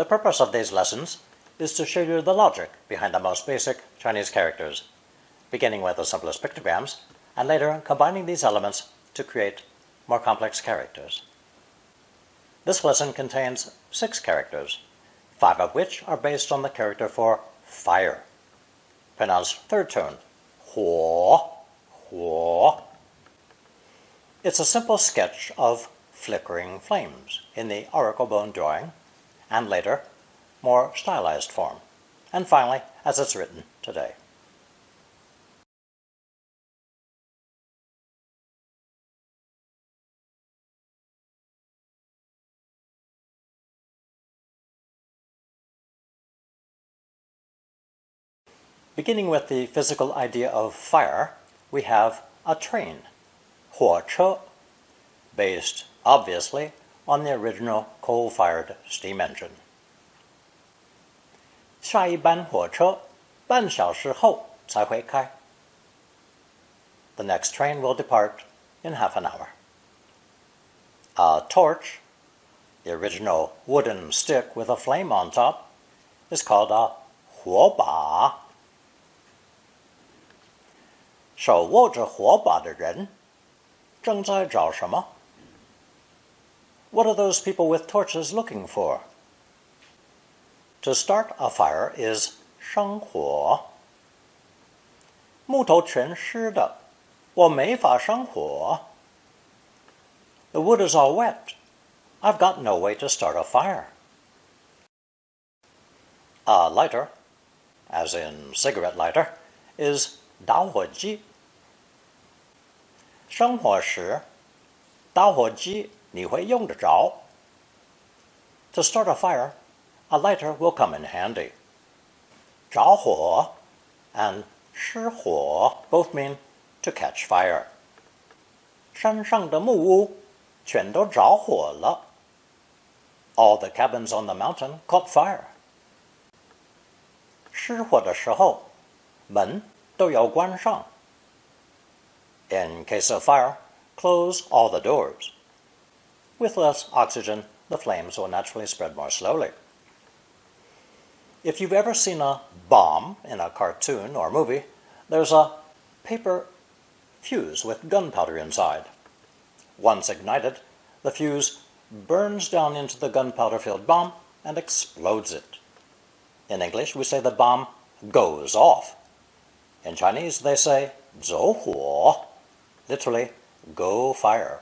The purpose of these lessons is to show you the logic behind the most basic Chinese characters, beginning with the simplest pictograms, and later combining these elements to create more complex characters. This lesson contains 6 characters, 5 of which are based on the character for fire, pronounced third tone, huo, huo. It's a simple sketch of flickering flames in the oracle bone drawing, and later, more stylized form, and finally, as it's written today. Beginning with the physical idea of fire, we have a train, 火车, based, obviously, on the original coal-fired steam engine. 下一班火车半小时后才会开. The next train will depart in half an hour. A torch, the original wooden stick with a flame on top, is called a 火把. 手握着火把的人正在找什么? What are those people with torches looking for? To start a fire is 生火. 木头全湿的，我没法生火. The wood is all wet. I've got no way to start a fire. A lighter, as in cigarette lighter, is 打火机. 生火时，打火机你会用得着. To start a fire, a lighter will come in handy. 着火 and 失火 both mean to catch fire. 山上的木屋全都着火了. All the cabins on the mountain caught fire. 失火的时候，门都要关上. In case of fire, close all the doors. With less oxygen, the flames will naturally spread more slowly. If you've ever seen a bomb in a cartoon or movie, there's a paper fuse with gunpowder inside. Once ignited, the fuse burns down into the gunpowder-filled bomb and explodes it. In English, we say the bomb goes off. In Chinese, they say 走火, literally, go fire.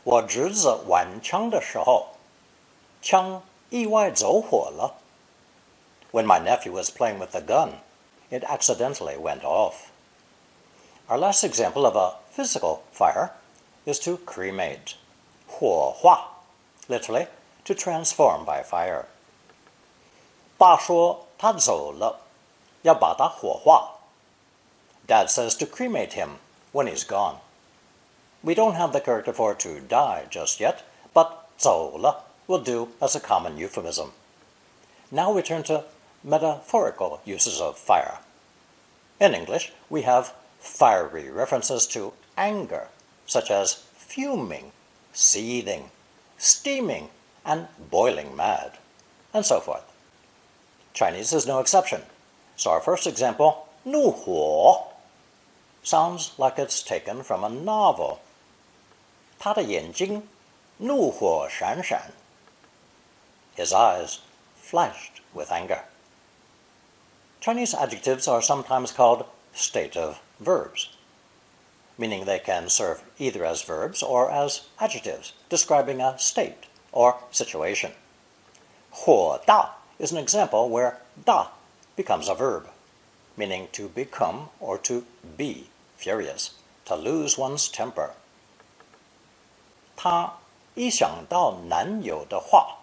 我侄子玩枪的时候，枪意外走火了. When my nephew was playing with the gun, it accidentally went off. Our last example of a physical fire is to cremate, 火化, literally, to transform by fire. 爸说他走了，要把他火化. Dad says to cremate him when he's gone. We don't have the character for to die just yet, but 走了 will do as a common euphemism. Now we turn to metaphorical uses of fire. In English, we have fiery references to anger, such as fuming, seething, steaming, and boiling mad, and so forth. Chinese is no exception, so our first example, 怒火, sounds like it's taken from a novel. 他的眼睛怒火闪闪. His eyes flashed with anger. Chinese adjectives are sometimes called state of verbs, meaning they can serve either as verbs or as adjectives, describing a state or situation. 火大 is an example where 大 becomes a verb, meaning to become or to be furious, to lose one's temper. 她一想到男友的话，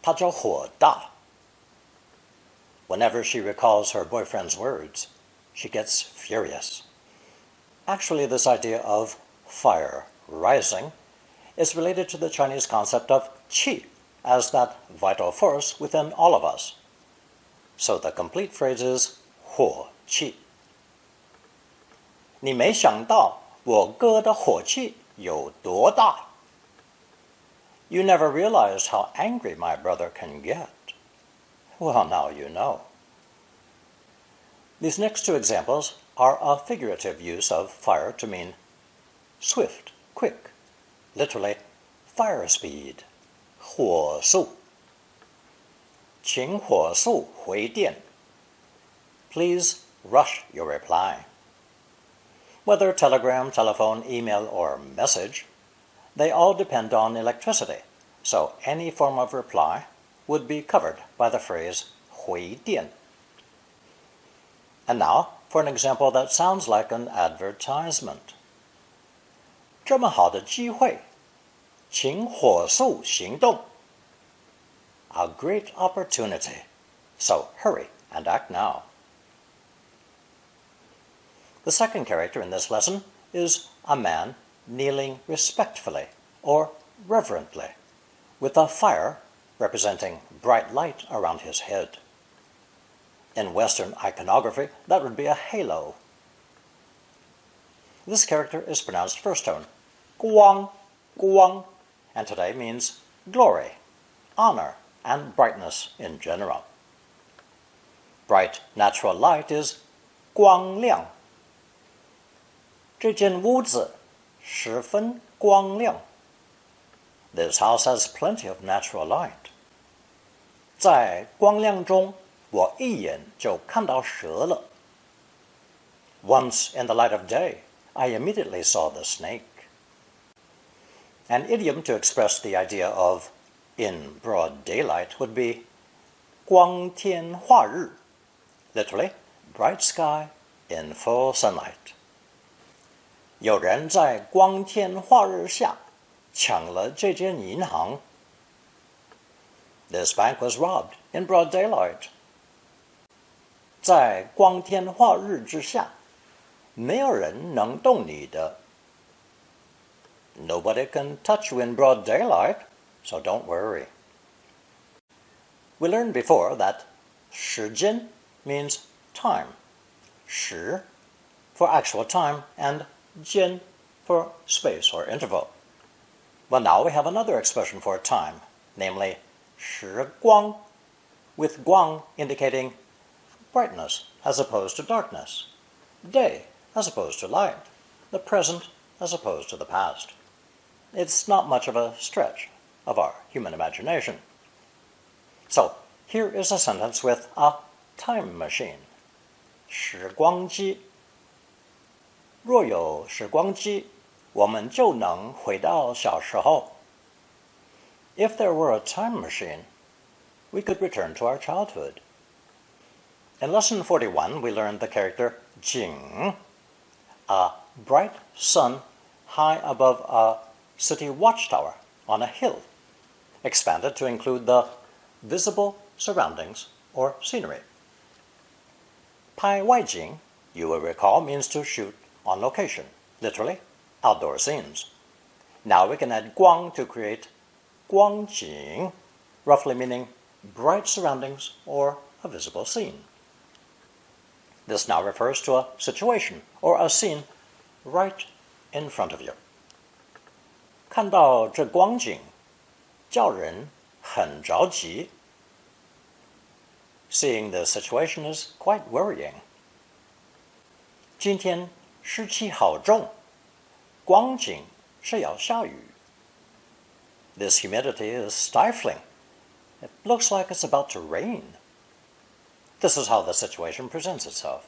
她就火大. Whenever she recalls her boyfriend's words, she gets furious. Actually, this idea of fire rising is related to the Chinese concept of qi as that vital force within all of us. So the complete phrase is 火气. 你没想到我哥的火气有多大. You never realized how angry my brother can get. Well, now you know. These next two examples are a figurative use of fire to mean swift, quick, literally fire speed, 火速. 请火速回电. Please rush your reply. Whether telegram, telephone, email, or message, they all depend on electricity, so any form of reply would be covered by the phrase 回电. And now for an example that sounds like an advertisement. 这么好的机会，请火速行动. A great opportunity, so hurry and act now. The second character in this lesson is a man kneeling respectfully or reverently, with a fire representing bright light around his head. In Western iconography, that would be a halo. This character is pronounced first tone, 光, 光, and today means glory, honor, and brightness in general. Bright natural light is 光亮. 这间屋子十分光亮. This house has plenty of natural light. 在光亮中，我一眼就看到蛇了. Once in the light of day, I immediately saw the snake. An idiom to express the idea of in broad daylight would be 光天化日, literally bright sky in full sunlight. 有人在光天化日下抢了这间银行. This bank was robbed in broad daylight. 在光天化日之下，没有人能动你的. Nobody can touch you in broad daylight, so don't worry. We learned before that 时间 means time, 时 for actual time, and 间 for space or interval. Well, now we have another expression for time, namely 时光, with 光indicating brightness as opposed to darkness, day as opposed to light, the present as opposed to the past. It's not much of a stretch of our human imagination. So, here is a sentence with a time machine. 时光机. 若有时光机，我们就能回到小时候. If there were a time machine, we could return to our childhood. In lesson 41, we learned the character 景, a bright sun high above a city watchtower on a hill, expanded to include the visible surroundings or scenery. 拍外景, you will recall, means to shoot on location, literally outdoor scenes. Now we can add 光 to create 光景, roughly meaning bright surroundings or a visible scene. This now refers to a situation or a scene right in front of you. 看到这光景，叫人很着急. Seeing the situation is quite worrying. 今天湿气好重，光景是要下雨. This humidity is stifling. It looks like it's about to rain. This is how the situation presents itself.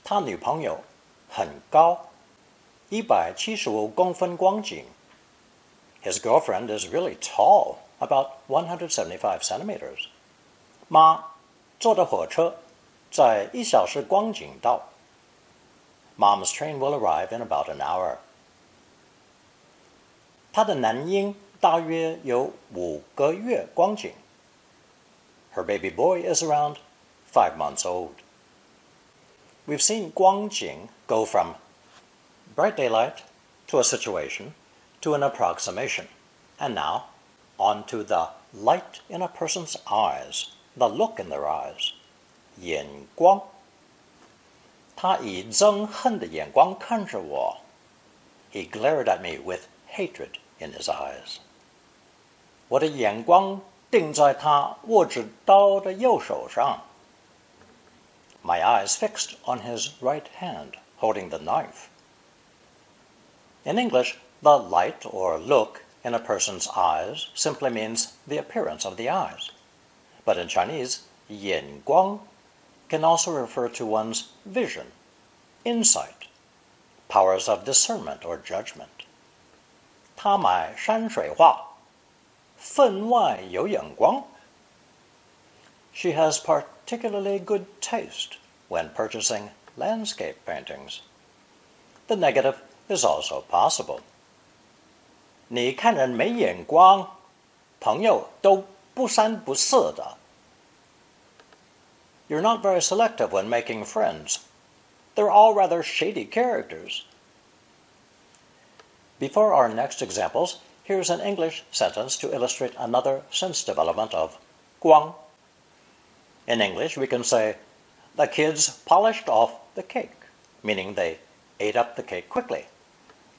他女朋友很高，175公分光景. His girlfriend is really tall, about 175 centimeters. 妈坐的火车在1小时光景到. Mom's train will arrive in about an hour. 她的男婴大约有5个月光景. Her baby boy is around 5 months old. We've seen 光景 go from bright daylight to a situation to an approximation, and now on to the light in a person's eyes, the look in their eyes, 眼光. 他以憎恨的眼光看着我. He glared at me with hatred in his eyes. 我的眼光定在他握着刀的右手上。My eyes fixed on his right hand, holding the knife. In English, the light or look in a person's eyes simply means the appearance of the eyes. But in Chinese, 眼光 can also refer to one's vision, insight, powers of discernment or judgment. 他买山水画，分外有眼光。She has particularly good taste when purchasing landscape paintings. The negative is also possible. 你看人没眼光，朋友都不三不四的。You're not very selective when making friends. They're all rather shady characters. Before our next examples, here's an English sentence to illustrate another sense development of 光. In English, we can say, the kids polished off the cake, meaning they ate up the cake quickly.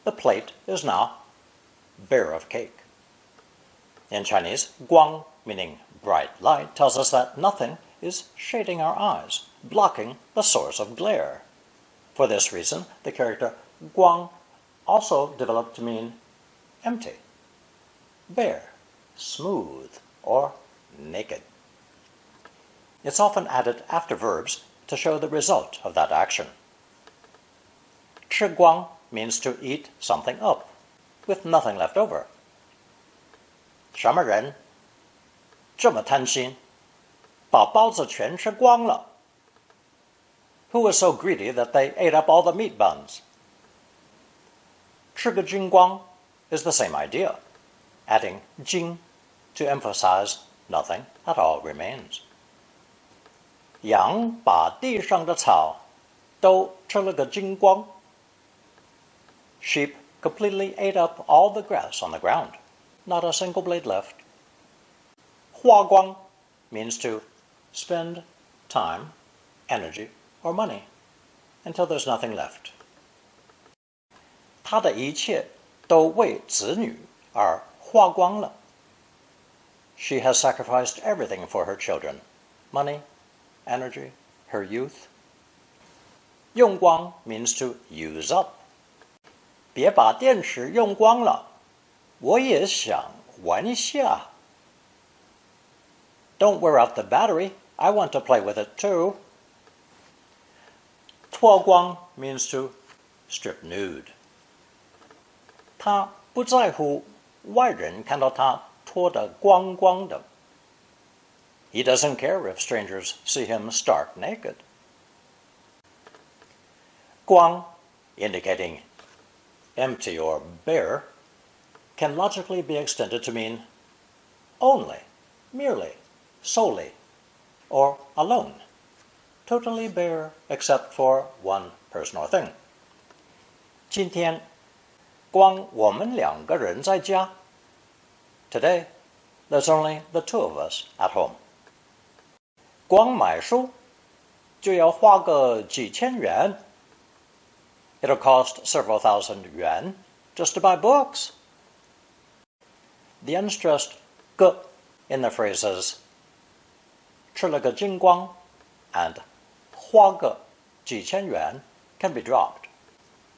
The plate is now bare of cake. In Chinese, 光, meaning bright light, tells us that nothing is shading our eyes, blocking the source of glare. For this reason, the character 光 also developed to mean empty, bare, smooth, or naked. It's often added after verbs to show the result of that action. 吃光 means to eat something up, with nothing left over. 什么人这么贪心，把包子全吃光了？ Who was so greedy that they ate up all the meat buns? 吃个精光 is the same idea, adding 精 to emphasize nothing at all remains. 羊把地上的草都吃了个精光。Sheep completely ate up all the grass on the ground, not a single blade left. 花光 means to spend time, energy, or money until there's nothing left. 他的一切都为子女而花光了。She has sacrificed everything for her children, money, energy, her youth. 用光 means to use up. 别把电池用光了，我也想玩一下。Don't wear out the battery. I want to play with it too. 脱光 means to strip nude. 他不在乎外人看到他脱得光光的。He doesn't care if strangers see him stark naked. 光, indicating empty or bare, can logically be extended to mean only, merely, solely, or alone, totally bare except for one person or thing. 今天光我们两个人在家。Today, there's only the two of us at home. 光买书就要花个几千元。It'll cost several thousand yuan just to buy books. The unstressed 个 in the phrases 吃了个精光 and 花个几千元 can be dropped.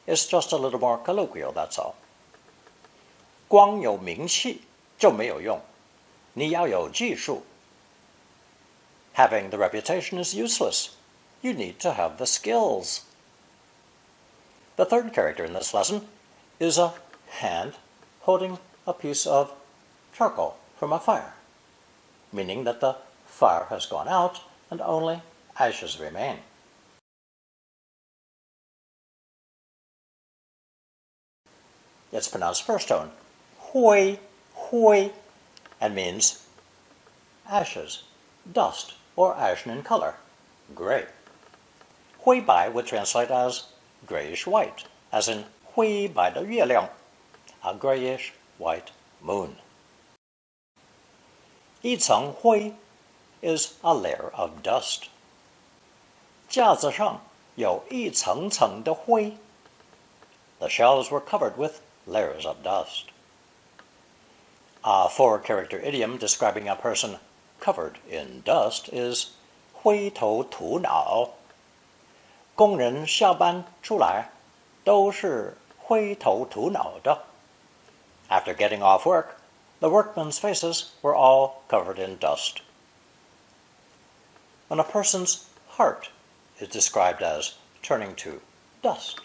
It's just a little more colloquial, that's all. 光有名气就没有用，你要有技术。Having the reputation is useless. You need to have the skills. The third character in this lesson is a hand holding a piece of charcoal from a fire, meaning that the fire has gone out and only ashes remain. It's pronounced first tone, 灰, 灰, and means ashes, dust, or ashen in color, gray. 灰白 would translate as grayish-white, as in 灰白的月亮, a grayish-white moon. 一层灰 is a layer of dust. 架子上有一层层的灰. The shelves were covered with layers of dust. A four-character idiom describing a person covered in dust is 灰头土脑。工人下班出来都是灰头土脑的。After getting off work, the workmen's faces were all covered in dust. When a person's heart is described as turning to dust,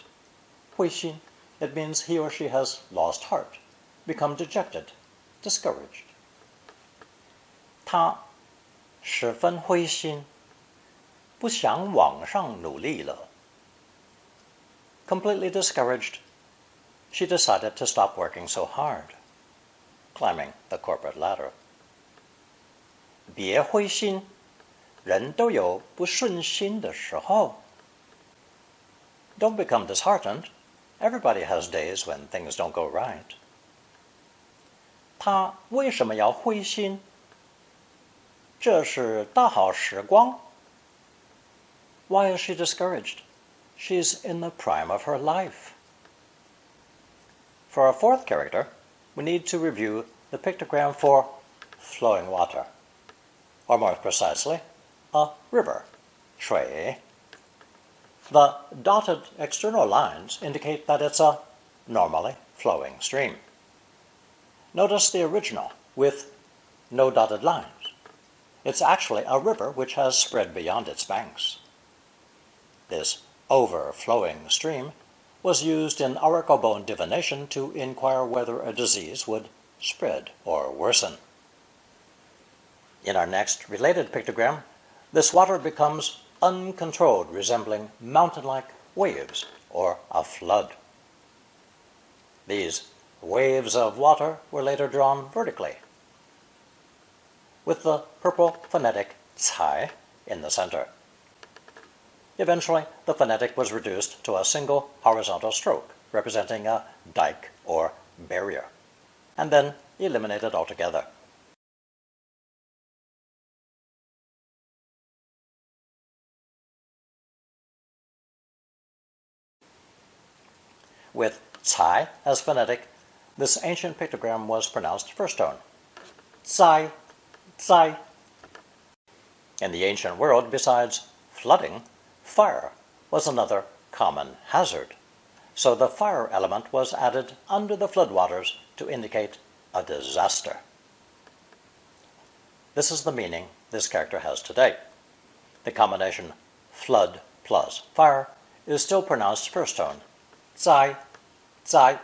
灰心, it means he or she has lost heart, become dejected, discouraged. 他十分灰心，不想往上努力了。Completely discouraged, she decided to stop working so hard, climbing the corporate ladder. 别灰心，人都有不顺心的时候。Don't become disheartened. Everybody has days when things don't go right. 他为什么要灰心？这是大好时光。Why is she discouraged? She's in the prime of her life. For our fourth character, we need to review the pictogram for flowing water, or more precisely, a river, 水. The dotted external lines indicate that it's a normally flowing stream. Notice the original with no dotted lines. It's actually a river which has spread beyond its banks. This overflowing stream was used in auricle bone divination to inquire whether a disease would spread or worsen. In our next related pictogram, this water becomes uncontrolled, resembling mountain-like waves or a flood. These waves of water were later drawn vertically, with the purple phonetic 才 in the center. Eventually, the phonetic was reduced to a single horizontal stroke, representing a dike or barrier, and then eliminated altogether. With 才 as phonetic, this ancient pictogram was pronounced first tone. 在, 在. In the ancient world, besides flooding, fire was another common hazard, so the fire element was added under the floodwaters to indicate a disaster. This is the meaning this character has today. The combination flood plus fire is still pronounced first tone. 灾, 灾.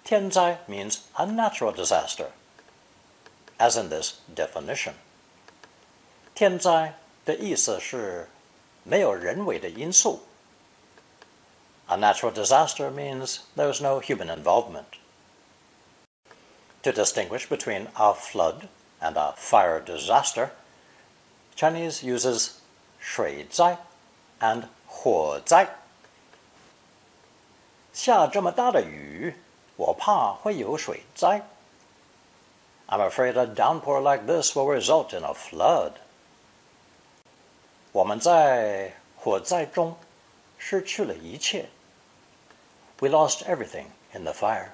天灾 means a natural disaster, as in this definition. 天灾的意思是没有人为的因素. A natural disaster means there's no human involvement. To distinguish between a flood and a fire disaster, Chinese uses 水灾 and 火灾. 下这么大的雨，我怕会有水灾. I'm afraid a downpour like this will result in a flood. 我们在火灾中失去了一切. We lost everything in the fire.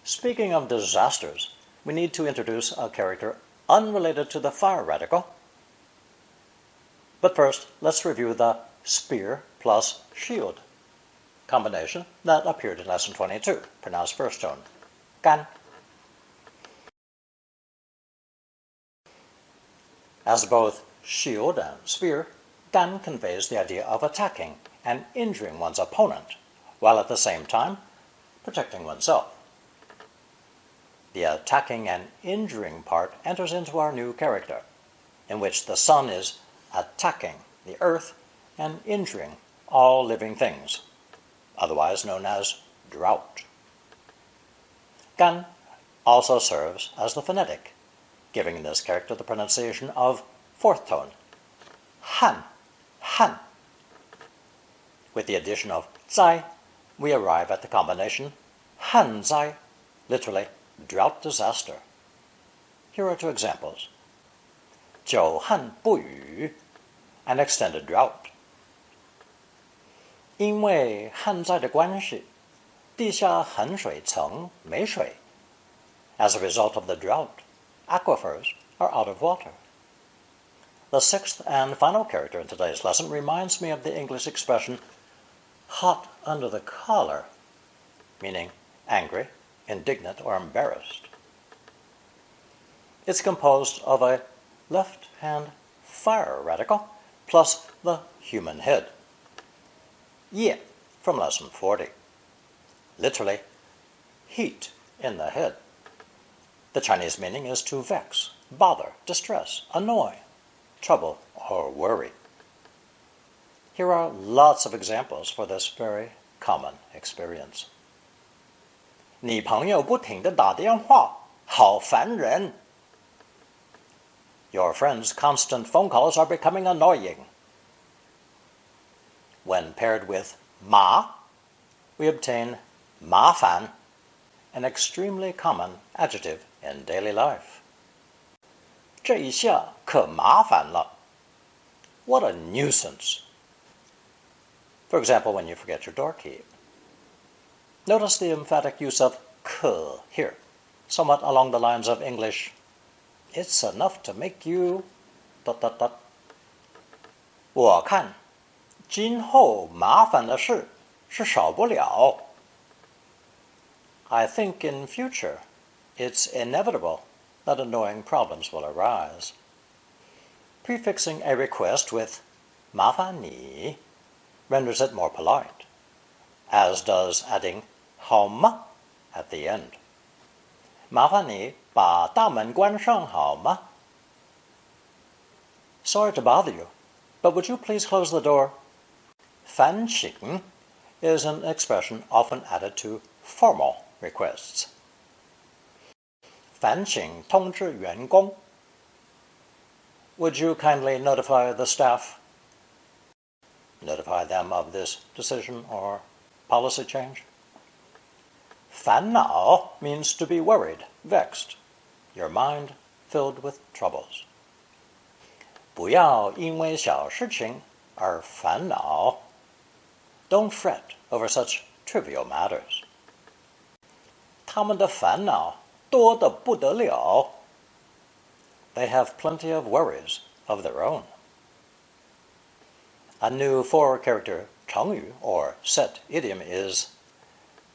Speaking of disasters, we need to introduce a character unrelated to the fire radical. But first, let's review the spear plus shield combination that appeared in lesson 22, pronounced first tone. 干. As both shield and spear, 干conveys the idea of attacking and injuring one's opponent, while at the same time protecting oneself. The attacking and injuring part enters into our new character, in which the sun is attacking the earth and injuring all living things, otherwise known as drought. 干 also serves as the phonetic, giving this character the pronunciation of fourth tone. 旱, 旱. With the addition of 灾, we arrive at the combination 旱灾, literally drought disaster. Here are two examples. 久旱不雨, an extended drought. 因为旱灾的关系，地下含水层没水， As a result of the drought, aquifers are out of water. The sixth and final character in today's lesson reminds me of the English expression hot under the collar, meaning angry, indignant, or embarrassed. It's composed of a left-hand fire radical plus the human head. Ye from lesson 40. Literally, heat in the head. The Chinese meaning is to vex, bother, distress, annoy, trouble, or worry. Here are lots of examples for this very common experience. 你朋友不停地打电话，好烦人。Your friend's constant phone calls are becoming annoying. When paired with 麻, we obtain 麻烦, an extremely common adjective in daily life. 这一下可麻烦了. What a nuisance. For example, when you forget your door key. Notice the emphatic use of 可 here, somewhat along the lines of English, it's enough to make you... 我看今后麻烦的事是少不了. I think in future it's inevitable that annoying problems will arise. Prefixing a request with 麻烦你 renders it more polite, as does adding 好吗 at the end. 麻烦你把大门关上好吗? Sorry to bother you, but would you please close the door? 烦请 is an expression often added to formal requests. 烦请通知员工. Would you kindly notify the staff? Notify them of this decision or policy change? 烦恼 means to be worried, vexed, your mind filled with troubles. 不要因为小事情而烦恼. Don't fret over such trivial matters. 他们的烦恼多得不得了. They have plenty of worries of their own. A new 4-character 成语 or set idiom is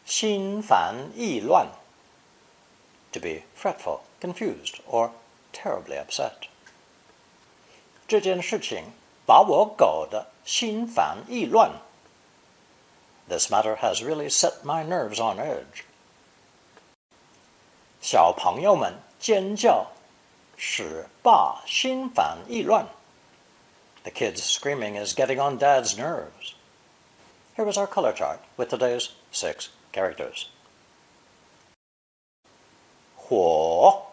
心烦意乱, to be fretful, confused, or terribly upset. 这件事情把我搞得心烦意乱. This matter has really set my nerves on edge. 小朋友们尖叫使爸心烦意乱. The kid's screaming is getting on Dad's nerves. Here is our color chart with today's 6 characters. 火、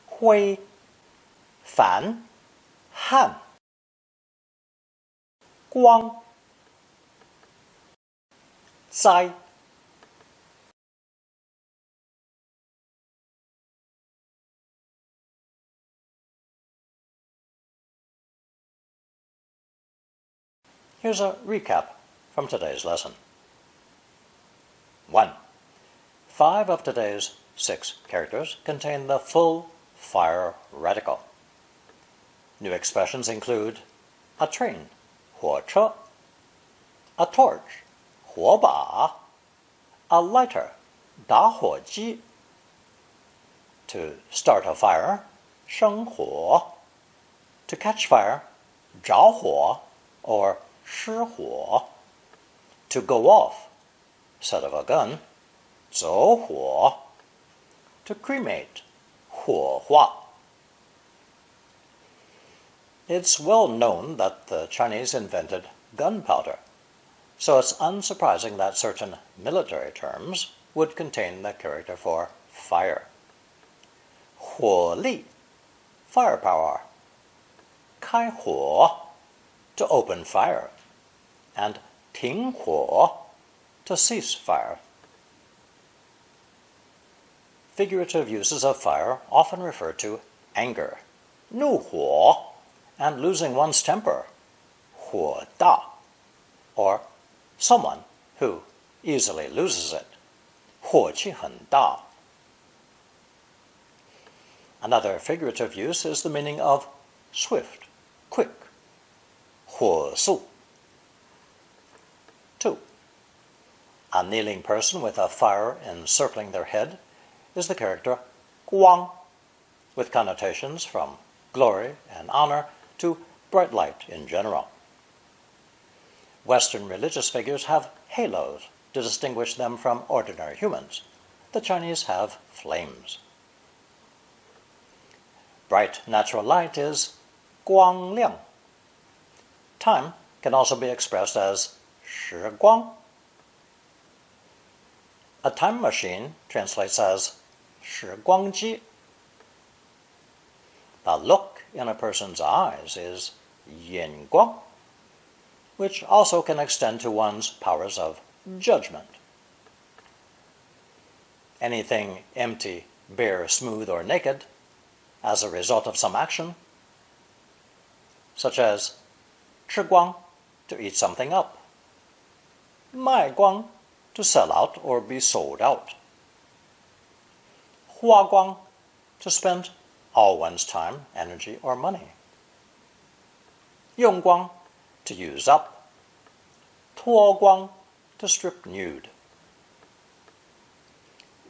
灰、烦、旱、光、灾。Here's a recap from today's lesson. 1. 5 of today's 6 characters contain the full fire radical. New expressions include a train, 火车, a torch, 火把, a lighter, 打火机, to start a fire, 生火, to catch fire, 着火, or 失火, to go off, set of a gun, 走火, to cremate, 火化. It's well known that the Chinese invented gunpowder, so it's unsurprising that certain military terms would contain the character for fire. 火力, firepower. 开火, to open fire, and 停火, to cease fire. Figurative uses of fire often refer to anger, 怒火, and losing one's temper, 火大, or someone who easily loses it, 火气很大. Another figurative use is the meaning of swift, quick, 火速. 2. A kneeling person with a fire encircling their head is the character 光, with connotations from glory and honor to bright light in general. Western religious figures have halos to distinguish them from ordinary humans. The Chinese have flames. Bright natural light is 光亮. Time can also be expressed as 时光. A time machine translates as 时光机. The look in a person's eyes is 眼光, which also can extend to one's powers of judgment. Anything empty, bare, smooth, or naked as a result of some action, such as 吃光, to eat something up, 卖光, to sell out or be sold out, 花光, to spend all one's time, energy, or money, 用光, to use up, 脱光, to strip nude.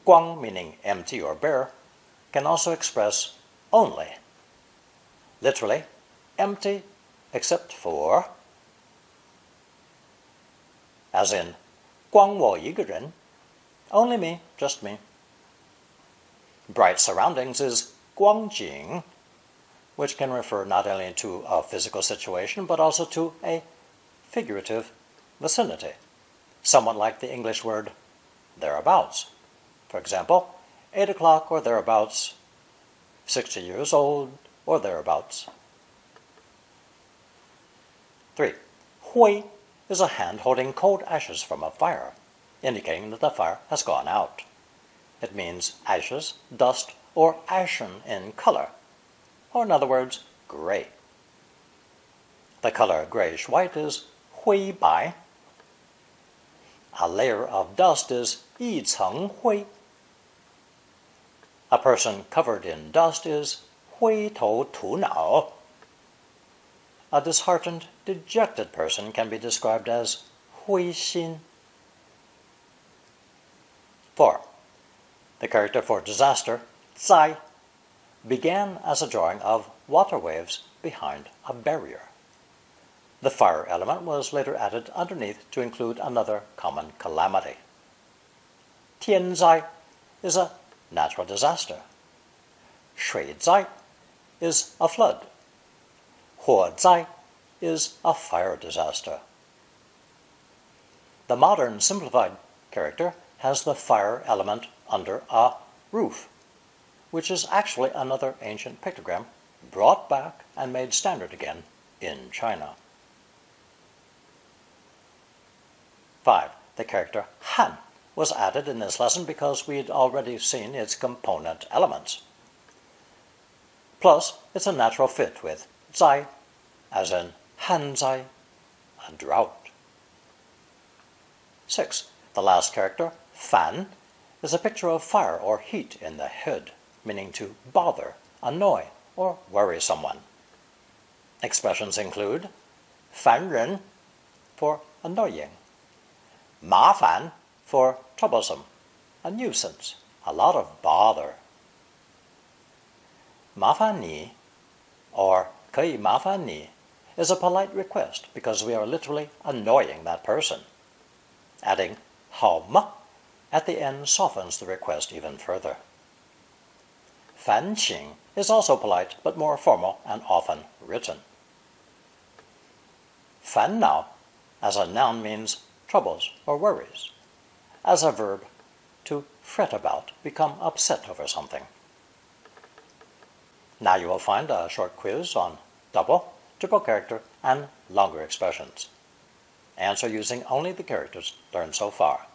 光, meaning empty or bare, can also express only. Literally, empty except for, as in 光我一个人, only me, just me. Bright surroundings is 光景, which can refer not only to a physical situation but also to a figurative vicinity, somewhat like the English word thereabouts. For example, 8 o'clock or thereabouts, 60 years old or thereabouts. 3. 灰 is a hand holding cold ashes from a fire, indicating that the fire has gone out. It means ashes, dust, or ashen in color, or in other words, gray. The color grayish-white is 灰白. A layer of dust is 一层灰. A person covered in dust is 灰头土脑. A disheartened, dejected person can be described as 灰心. 4. The character for disaster, 灾, began as a drawing of water waves behind a barrier. The fire element was later added underneath to include another common calamity. 天灾 is a natural disaster. 水灾 is a flood. 火灾 is a fire disaster. The modern simplified character has the fire element under a roof, which is actually another ancient pictogram brought back and made standard again in China. 5. The character han was added in this lesson because we'd already seen its component elements. Plus, it's a natural fit with 灾, as in 旱灾, a drought. 6. The last character, fan, is a picture of fire or heat in the head, meaning to bother, annoy, or worry someone. Expressions include 烦人 for annoying, 麻烦 for troublesome, a nuisance, a lot of bother. 麻烦你 or 可以麻烦你 is a polite request because we are literally annoying that person. Adding 好吗 at the end softens the request even further. 烦请 is also polite but more formal and often written. 烦恼 as a noun means troubles or worries. As a verb, to fret about, become upset over something. Now you will find a short quiz on double, triple character, and longer expressions. Answer using only the characters learned so far.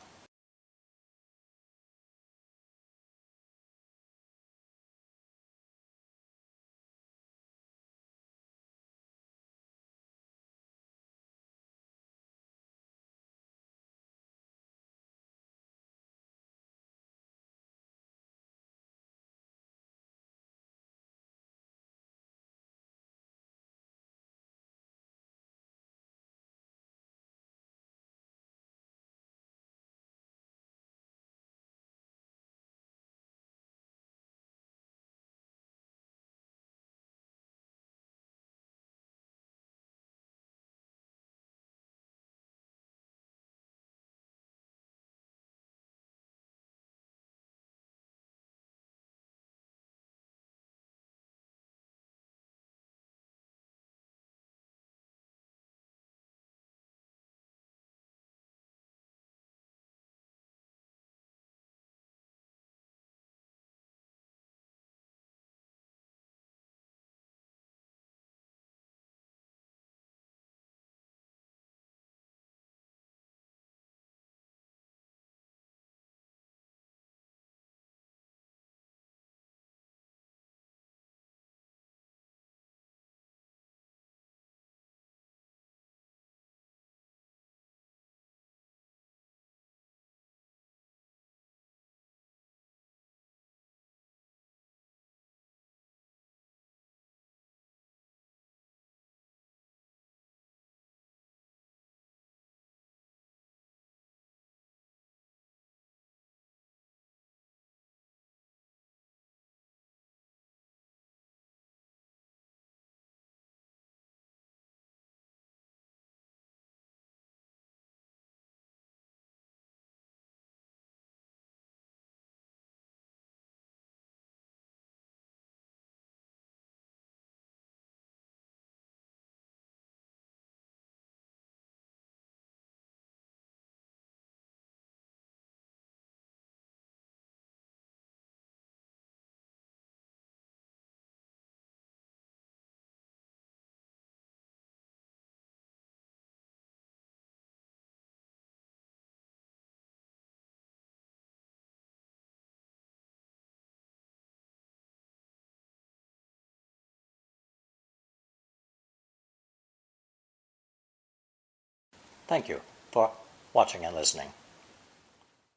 Thank you for watching and listening.